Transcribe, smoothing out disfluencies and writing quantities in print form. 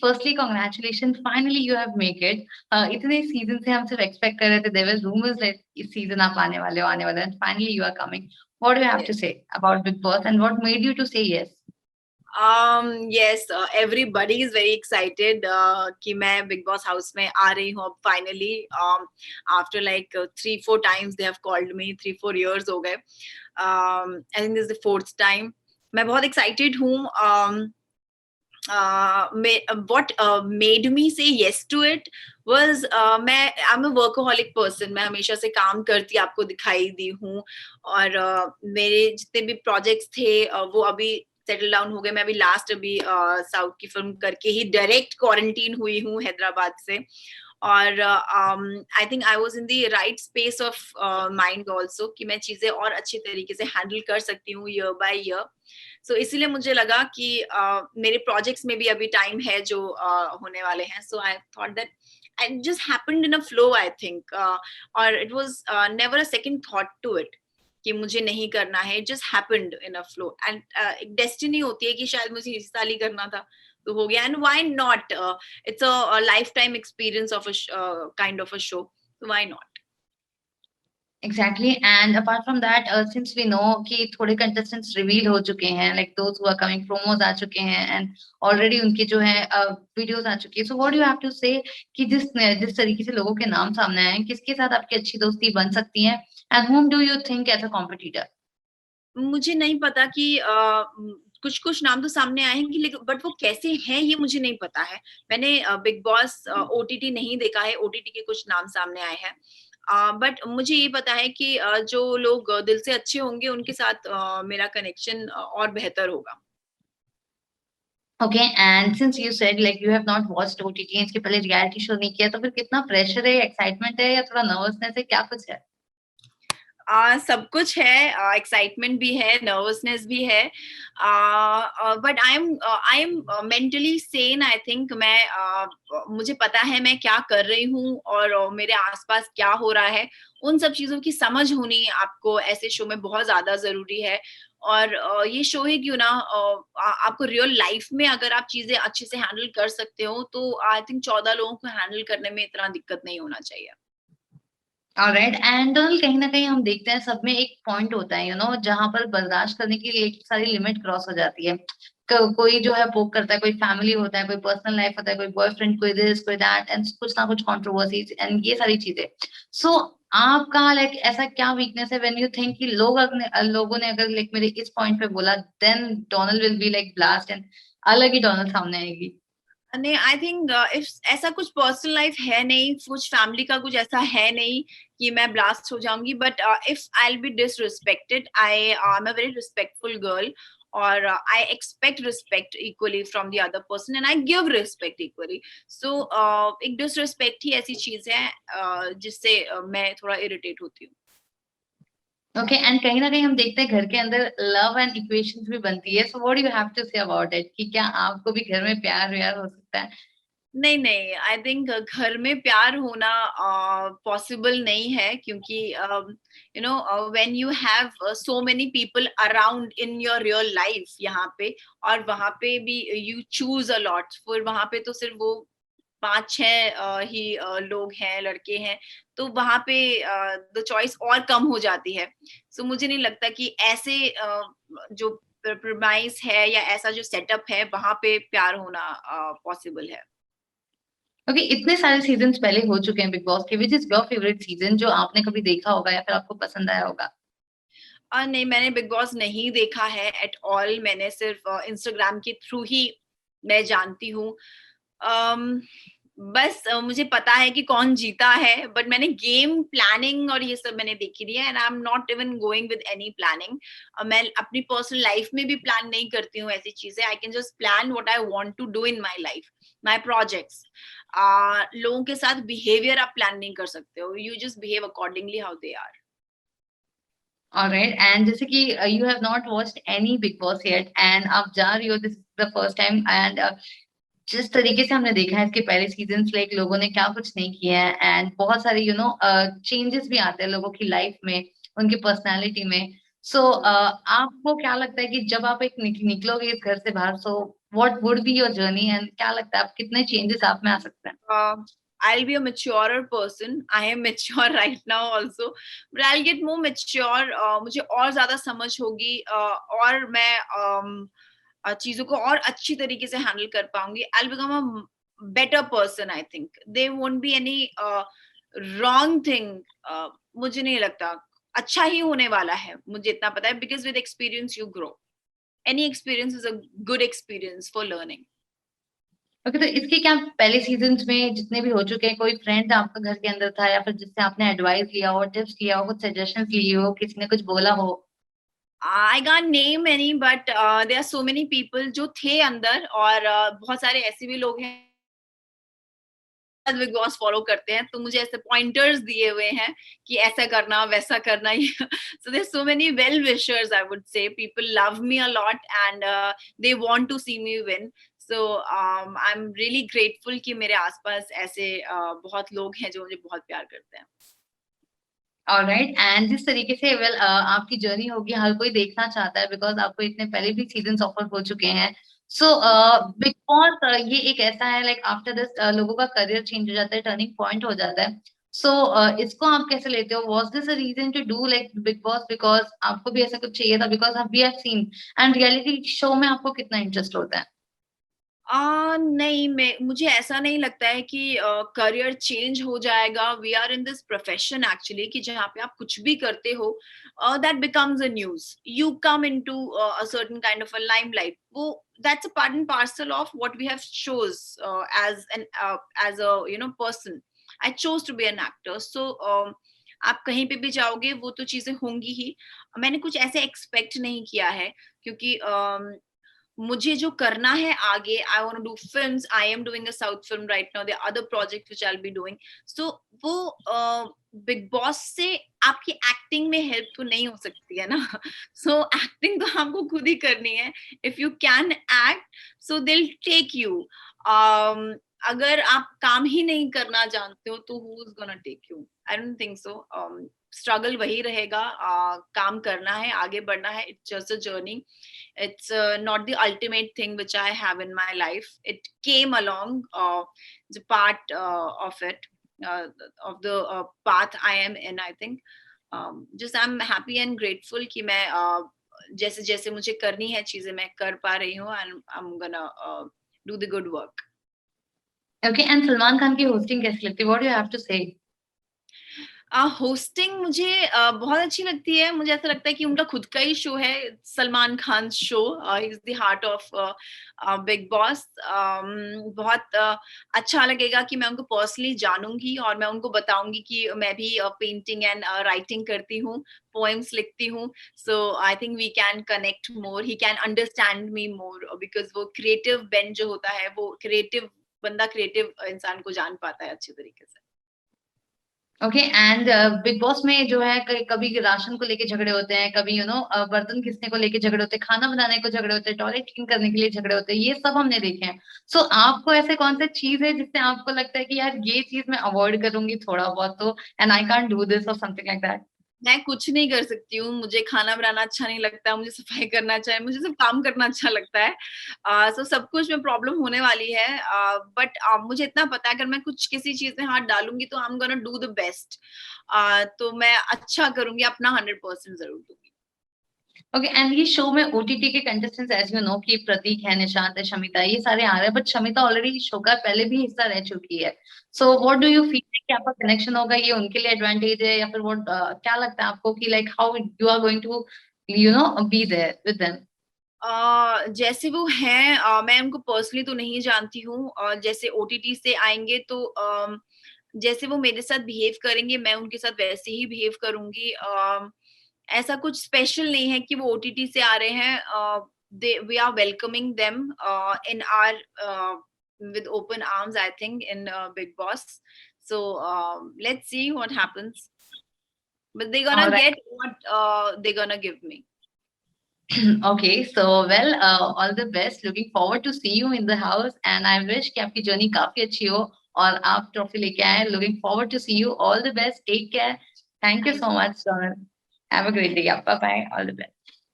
Firstly congratulation, finally you have make it. इतने season से हम सिर्फ एक्सपेक्ट कर रहे थे, देयर वाज रूमर्स लाइक इस सीजन आप आने वाले and finally you are coming. What do you have to say about Bigg Boss and what made you to say yes? Yes, everybody is very excited कि मैं big boss house में आ रही हूँ अब finally, after like 3-4 times they have called me, 3-4 years हो गए. I think this is the fourth time. मैं बहुत excited हूँ. What made me say yes to it was I'm a workaholic person. मैं हमेशा से काम करती आपको दिखाई दी हूँ, और मेरे जितने भी प्रोजेक्ट्स थे वो अभी सेटल डाउन हो गए. मैं अभी लास्ट अभी साउथ की फिल्म करके ही डायरेक्ट क्वारंटीन हुई हूँ हैदराबाद से. और I think I was in the right space of mind also कि मैं चीजें और अच्छी तरीके से हैंडल कर सकती हूँ ईयर बाय ईयर. सो इसीलिए मुझे लगा कि मेरे प्रोजेक्ट्स में भी अभी टाइम है जो होने वाले हैं. So I thought that it just happened in a flow, I think, or it was never a second thought to it कि मुझे नहीं करना है. It just happened in a flow, and एक डेस्टिनी होती है कि शायद मुझे इस साल ही करना था तो हो गया. And why not? It's a lifetime experience of a kind of a show, so why not? Exactly. And apart from that, since we know कि थोड़े contestants reveal हो चुके हैं, like those who are coming, promos आ चुके हैं and already उनके जो है videos आ चुकी है. So what do you have to say कि जिस तरीके से लोगों के नाम सामने आए हैं, किसके साथ आपकी अच्छी दोस्ती बन सकती है and whom do you think as a competitor? मुझे नहीं पता कि कुछ कुछ नाम तो सामने आए हैं लेकिन बट वो कैसे हैं ये मुझे नहीं पता है. मैंने बिग बॉस ओटीटी नहीं देखा है. ओटीटी के कुछ नाम सामने आए हैं, बट मुझे ये पता है कि जो लोग दिल से अच्छे होंगे उनके साथ मेरा कनेक्शन और बेहतर होगा. Okay, and since you said like you have not watched OTT, इसके पहले reality show नहीं किया, तो फिर कितना pressure है, excitement है या थोड़ा nervousness है, क्या कुछ है? सब कुछ है. एक्साइटमेंट भी है, नर्वसनेस भी है, but I am mentally Sen. I think मुझे पता है मैं क्या कर रही हूँ और मेरे आसपास क्या हो रहा है. उन सब चीजों की समझ होनी आपको ऐसे शो में बहुत ज्यादा जरूरी है. और ये शो ही क्यों ना, आपको रियल लाइफ में अगर आप चीजें अच्छे से हैंडल कर सकते हो तो आई थिंक 14 लोगों को हैंडल करने में इतना दिक्कत नहीं होना चाहिए. ऑलराइट एंड डोनल, कहीं ना कहीं हम देखते हैं सब में एक पॉइंट होता है जहां पर बर्दाश्त करने की एक सारी लिमिट क्रॉस हो जाती है. कोई जो है पोक करता है, कोई फैमिली होता है, कोई पर्सनल लाइफ होता है, कोई बॉयफ्रेंड, कोई दिस कोई दैट एंड कुछ ना कुछ कंट्रोवर्सीज एंड ये सारी चीजें. सो आपका लाइक ऐसा क्या वीकनेस है व्हेन यू थिंक कि लोगों ने अगर लाइक मेरे इस पॉइंट पे बोला then Donal will be like blast and अलग ही डोनल सामने आएगी? नहीं, आई थिंक इफ ऐसा कुछ पर्सनल लाइफ है नहीं, कुछ फैमिली का कुछ ऐसा है नहीं कि मैं ब्लास्ट हो जाऊंगी. But if I will be disrespected, I am a very respectful girl, और I expect respect equally from the other person and I give respect equally. So एक डिसरिस्पेक्ट ही ऐसी चीज है जिससे मैं थोड़ा इरिटेट होती हूँ. ओके, एंड कहीं ना कहीं हम देखते हैं घर के अंदर लव एंड इक्वेशंस भी बनती है. So what do you have to say about it कि क्या आपको भी घर में प्यार व्यार हो सकता है? नहीं नहीं, आई थिंक घर में प्यार होना पॉसिबल नहीं है क्योंकि you know when you have so many people around in your real life यहाँ पे, और वहां पे भी यू चूज अ लॉट. फिर वहां पे तो सिर्फ वो 5-6 ही लोग हैं, लड़के हैं, तो वहां पे द चॉइस और कम हो जाती है. सो मुझे नहीं लगता कि ऐसे जो प्रोमाइस है या ऐसा जो सेटअप है वहां पे प्यार होना पॉसिबल है. ओके, इतने सारे सीजन्स पहले हो चुके हैं बिग बॉस के, which is your favourite season जो आपने कभी देखा होगा या फिर आपको पसंद आया होगा? नहीं, मैंने बिग बॉस नहीं देखा है एट ऑल. मैंने सिर्फ इंस्टाग्राम के थ्रू ही मैं जानती हूँ. अम, बस मुझे पता है कि कौन जीता है, बट मैंने गेम प्लानिंग और ये सब मैंने देखी नहीं है. And I am not even going with any planning. मैं अपनी पर्सनल लाइफ में भी प्लान नहीं करती हूँ ऐसी चीजें. I can just plan what I want to do in my life, my projects. लोगों के साथ बिहेवियर आप प्लान नहीं कर सकते हो. You just behave accordingly how they are. Alright, and जैसे कि you have not watched any Bigg Boss yet and आप जा रही हो, this is the first time and जिस तरीके से हमने देखा है इसके पहले सीजन लाइक लोगों ने क्या कुछ नहीं किया है एंड बहुत सारे चेंजेस भी आते हैं लोगों की लाइफ में, उनकी पर्सनालिटी में. सो आपको क्या लगता है कि जब आप एक निकलोगे इस घर से बाहर, so what would be your journey, and क्या लगता है आप कितने चेंजेस आप में आ सकते हैं? I'll be a maturer person. I am mature right now also, but I'll get more mature. मुझे और ज्यादा समझ होगी, और मैं चीजों को और अच्छी तरीके से हैंडल कर पाऊंगी. I'll become a better person. I think there won't be any wrong thing. मुझे नहीं लगता, अच्छा ही होने वाला है, मुझे इतना पता है, because with experience you grow. Any experience is a good experience for learning. Okay, तो इसके क्या पहले सीजन्स में जितने भी हो चुके हैं, कोई फ्रेंड आपका घर के अंदर था या फिर जिससे आपने एडवाइस लिया हो, टिप्स लिया हो, कुछ सजेशंस लिए हो, किसी ने कुछ बोला हो? I can't name any, but there are so many people जो थे अंदर, और बहुत सारे ऐसे भी लोग हैं बिग बॉस फॉलो करते हैं, तो मुझे ऐसे पॉइंटर्स दिए हुए हैं कि ऐसा करना वैसा करना. So there's so many well wishers, I would say. People love me a lot, and they want to see me win. So I'm really grateful कि मेरे आसपास ऐसे बहुत लोग हैं जो मुझे बहुत प्यार करते हैं. ऑलराइट, एंड जिस तरीके से वेल आपकी जर्नी होगी, हर कोई देखना चाहता है, बिकॉज आपको इतने पहले भी सीजन ऑफर हो चुके हैं. सो बिग बॉस ये एक ऐसा है, लाइक आफ्टर दिस लोगों का करियर चेंज हो जाता है, टर्निंग पॉइंट हो जाता है. सो इसको आप कैसे लेते हो? Was this a reason to do like Bigg Boss, because आपको भी ऐसा कुछ चाहिए था? Because we have seen, and reality show में आपको कितना इंटरेस्ट होता है? नहीं, मुझे ऐसा नहीं लगता है कि करियर चेंज हो जाएगा. We are in this profession actually कि जहाँ पे आप कुछ भी करते हो, that becomes a news. You come into a certain kind of a limelight. वो that's a part and parcel of what we have chose as a person. I chose to be an actor. So आप कहीं पे भी जाओगे वो तो चीजें होंगी ही. मैंने कुछ ऐसे एक्सपेक्ट नहीं किया है, क्योंकि मुझे जो करना है आगे, I want to do films. I am doing a south film right now. There are other projects which I will be doing. So वो बिग बॉस से आपकी एक्टिंग में हेल्प तो नहीं हो सकती है ना. सो एक्टिंग तो आपको खुद ही करनी है. If you can act, so they will take you. अगर आप काम ही नहीं करना जानते हो तो who is gonna take you? I don't think so. Struggle वही रहेगा. काम करना है, आगे बढ़ना है. It's just a journey. It's not the ultimate thing which I have in my life. It came along, the part of it, uh, of the path I am in, I think. Just I'm happy and grateful कि मैं जैसे जैसे मुझे करनी है चीजें मैं कर पा रही हूँ, and I'm gonna do the good work. Okay, and Salman Khan की होस्टिंग कैसी लगती है? What do you have to say? Hosting मुझे बहुत अच्छी लगती है. मुझे ऐसा लगता है कि उनका खुद का ही शो है, Salman Khan show. Is the heart of big boss. बहुत अच्छा लगेगा कि मैं उनको पर्सनली जानूंगी और मैं उनको बताऊंगी कि मैं भी पेंटिंग एंड राइटिंग करती हूँ, पोएम्स लिखती हूँ. So I think we can connect more. He can understand me more, because वो क्रिएटिव बेन जो होता है, वो क्रिएटिव बंदा क्रिएटिव इंसान को जान पाता है अच्छे तरीके से. ओके, एंड बिग बॉस में जो है कभी राशन को लेके झगड़े होते हैं, कभी बर्तन घिसने को लेके झगड़े होते हैं, खाना बनाने को झगड़े होते हैं, टॉयलेट क्लीन करने के लिए झगड़े होते हैं, ये सब हमने देखे हैं. सो आपको ऐसे कौन सा चीज है जिससे आपको लगता है कि यार ये चीज मैं अवॉइड करूंगी थोड़ा बहुत, तो and I can't do this और समथिंग लाइक दैट? मैं कुछ नहीं कर सकती हूँ. मुझे खाना बनाना अच्छा नहीं लगता, मुझे सफाई करना अच्छा है, मुझे सिर्फ काम करना अच्छा लगता है. सो सब कुछ में प्रॉब्लम होने वाली है. बट मुझे इतना पता है, अगर मैं कुछ किसी चीज में हाथ डालूंगी तो I am gonna do the best. तो मैं अच्छा करूंगी, अपना 100% जरूर दूंगी. ओके, एंड ये शो में ओटीटी के कंटेस्टेंट्स एज यू नो कि प्रतीक है, निशांत है, शमिता है, ये सारे आ रहे हैं, बट शमिता ऑलरेडी शो का पहले भी हिस्सा रह चुकी है. So what do you feel कि आपका कनेक्शन होगा, ये उनके लिए एडवांटेज है, या फिर व्हाट क्या लगता है आपको कि like how you are going to be there with them? जैसे वो हैं, मैं उनको पर्सनली तो नहीं जानती हूँ. जैसे ओटीटी से आएंगे तो जैसे वो मेरे साथ बिहेव करेंगे, मैं उनके साथ वैसे ही बिहेव करूंगी. ऐसा कुछ स्पेशल नहीं है कि वो ओटीटी से आ रहे हैं. We are welcoming them in our with open arms, I think, in Big Boss. So let's see what happens. But they're gonna alright. get what they're gonna give me. Okay, so well, all the best. Looking forward to see you in the house, and I wish कि आपकी journey काफी अच्छी हो और आप trophy लेके आए. Looking forward to see you. All the best. Take care. Thank you Thank so much, Sonal. Have a great day, bye bye, all the best.